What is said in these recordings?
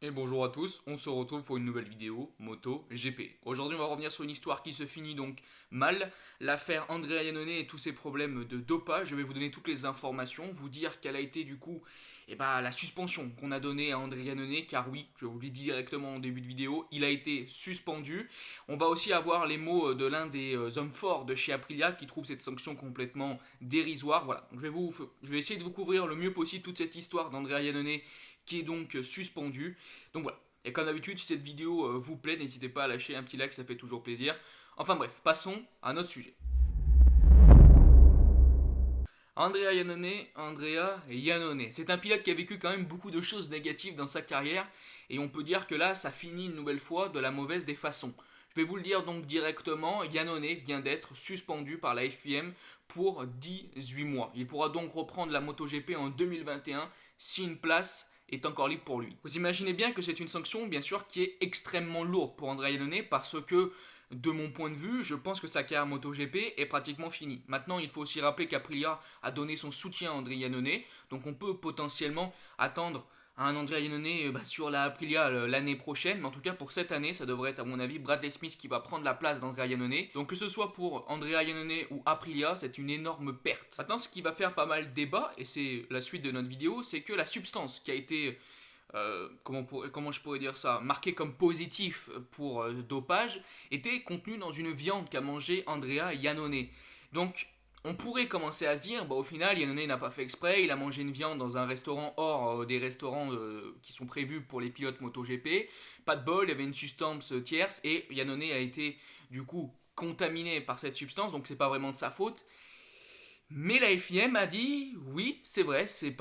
Et bonjour à tous, on se retrouve pour une nouvelle vidéo Moto GP. Aujourd'hui on va revenir sur une histoire qui se finit donc mal, l'affaire Andrea Iannone et tous ses problèmes de dopage. Je vais vous donner toutes les informations, vous dire quelle a été du coup la suspension qu'on a donnée à Andrea Iannone, car oui, je vous l'ai dit directement en début de vidéo, il a été suspendu. On va aussi avoir les mots de l'un des hommes forts de chez Aprilia qui trouve cette sanction complètement dérisoire. Voilà, je vais essayer de vous couvrir le mieux possible toute cette histoire d'Andrea Iannone qui est donc suspendu. Donc voilà. Et comme d'habitude, si cette vidéo vous plaît, n'hésitez pas à lâcher un petit like, ça fait toujours plaisir. Enfin bref, passons à notre sujet. Andrea Iannone. C'est un pilote qui a vécu quand même beaucoup de choses négatives dans sa carrière et on peut dire que là, ça finit une nouvelle fois de la mauvaise des façons. Je vais vous le dire donc directement, Iannone vient d'être suspendu par la FIM pour 18 mois. Il pourra donc reprendre la MotoGP en 2021 si une place est encore libre pour lui. Vous imaginez bien que c'est une sanction, bien sûr, qui est extrêmement lourde pour Andrea Iannone parce que de mon point de vue, je pense que sa carrière MotoGP est pratiquement finie. Maintenant, il faut aussi rappeler qu'Aprilia a donné son soutien à Andrea Iannone, donc on peut potentiellement attendre un Andrea Iannone sur la Aprilia l'année prochaine, mais en tout cas pour cette année, ça devrait être à mon avis Bradley Smith qui va prendre la place d'Andrea Iannone. Donc que ce soit pour Andrea Iannone ou Aprilia, c'est une énorme perte. Maintenant, ce qui va faire pas mal débat, et c'est la suite de notre vidéo, c'est que la substance qui a été comment je pourrais dire ça, marqué comme positif pour dopage, était contenu dans une viande qu'a mangé Andrea Iannone. Donc, on pourrait commencer à se dire, au final, Iannone n'a pas fait exprès, il a mangé une viande dans un restaurant hors des restaurants qui sont prévus pour les pilotes MotoGP. Pas de bol, il y avait une substance tierce et Iannone a été du coup contaminé par cette substance, donc c'est pas vraiment de sa faute. Mais la FIM a dit oui, c'est vrai, c'est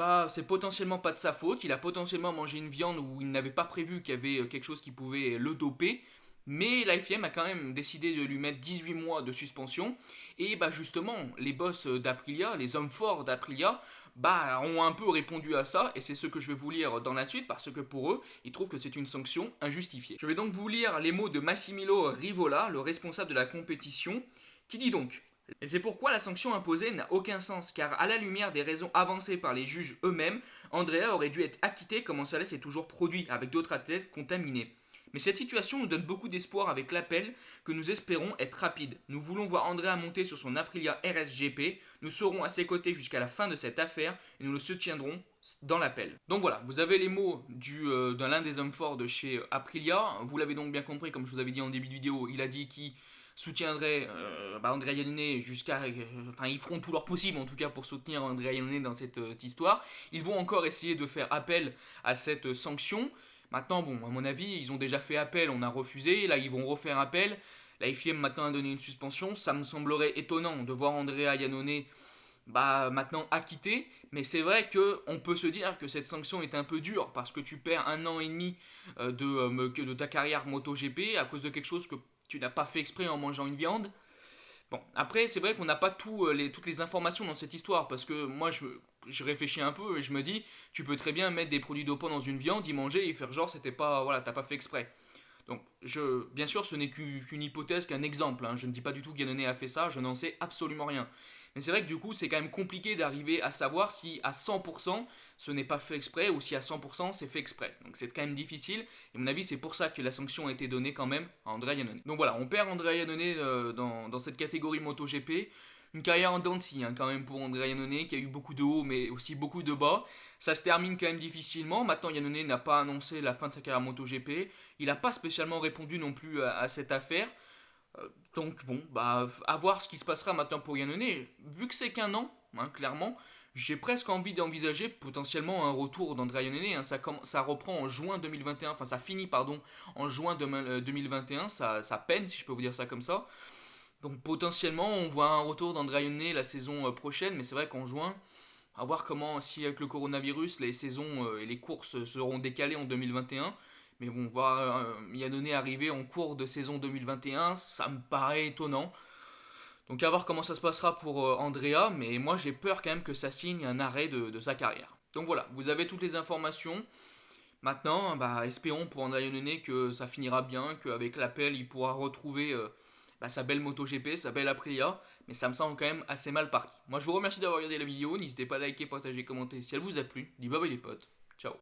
potentiellement pas de sa faute. Il a potentiellement mangé une viande où il n'avait pas prévu qu'il y avait quelque chose qui pouvait le doper. Mais la FIM a quand même décidé de lui mettre 18 mois de suspension. Et justement, les boss d'Aprilia, les hommes forts d'Aprilia, ont un peu répondu à ça. Et c'est ce que je vais vous lire dans la suite parce que pour eux, ils trouvent que c'est une sanction injustifiée. Je vais donc vous lire les mots de Massimilo Rivola, le responsable de la compétition, qui dit donc: et c'est pourquoi la sanction imposée n'a aucun sens, car à la lumière des raisons avancées par les juges eux-mêmes, Andrea aurait dû être acquitté comme cela s'est toujours produit avec d'autres athlètes contaminés. Mais cette situation nous donne beaucoup d'espoir avec l'appel que nous espérons être rapide. Nous voulons voir Andrea monter sur son Aprilia RSGP, nous serons à ses côtés jusqu'à la fin de cette affaire et nous le soutiendrons dans l'appel. Donc voilà, vous avez les mots de l'un des hommes forts de chez Aprilia. Vous l'avez donc bien compris, comme je vous avais dit en début de vidéo, il a dit qu'il soutiendrait Andrea Iannone jusqu'à... Enfin, ils feront tout leur possible en tout cas pour soutenir Andrea Iannone dans cette histoire. Ils vont encore essayer de faire appel à cette sanction. Maintenant, bon, à mon avis, ils ont déjà fait appel, on a refusé. Là, ils vont refaire appel. La FIM maintenant a donné une suspension. Ça me semblerait étonnant de voir Andrea Iannone maintenant acquitté, mais c'est vrai que on peut se dire que cette sanction est un peu dure parce que tu perds un an et demi de ta carrière MotoGP à cause de quelque chose que tu n'as pas fait exprès en mangeant une viande. Bon, après, c'est vrai qu'on n'a pas toutes les informations dans cette histoire, parce que moi, je réfléchis un peu et je me dis, tu peux très bien mettre des produits dopants dans une viande, y manger et faire genre, c'était pas, voilà, t'as pas fait exprès. Donc, bien sûr, ce n'est qu'une hypothèse, qu'un exemple. Hein. Je ne dis pas du tout qu'Yannone a fait ça, je n'en sais absolument rien. Mais c'est vrai que du coup, c'est quand même compliqué d'arriver à savoir si à 100% ce n'est pas fait exprès ou si à 100% c'est fait exprès. Donc c'est quand même difficile. Et à mon avis, c'est pour ça que la sanction a été donnée quand même à Andrea Iannone. Donc voilà, on perd Andrea Iannone dans cette catégorie MotoGP. Une carrière en dents de scie, hein, quand même pour Andrea Iannone qui a eu beaucoup de hauts mais aussi beaucoup de bas. Ça se termine quand même difficilement. Maintenant, Iannone n'a pas annoncé la fin de sa carrière MotoGP. Il n'a pas spécialement répondu non plus à cette affaire. Donc bon, à voir ce qui se passera maintenant pour Yannone. Vu que c'est qu'un an, hein, clairement, j'ai presque envie d'envisager potentiellement un retour d'Andrea Yannone. Hein. Ça reprend en juin 2021, enfin ça finit pardon en juin 2021, ça peine si je peux vous dire ça comme ça. Donc potentiellement on voit un retour d'Andrea Yannone la saison prochaine, mais c'est vrai qu'en juin, à voir comment, si avec le coronavirus, les saisons et les courses seront décalées en 2021. Mais bon, voir Yannone arriver en cours de saison 2021, ça me paraît étonnant. Donc à voir comment ça se passera pour Andrea, mais moi j'ai peur quand même que ça signe un arrêt de sa carrière. Donc voilà, vous avez toutes les informations. Maintenant, espérons pour Andrea Yannone que ça finira bien, qu'avec l'appel il pourra retrouver sa belle MotoGP, sa belle Aprilia, mais ça me semble quand même assez mal parti. Moi je vous remercie d'avoir regardé la vidéo, n'hésitez pas à liker, partager, commenter si elle vous a plu. Dis bye bye les potes, ciao.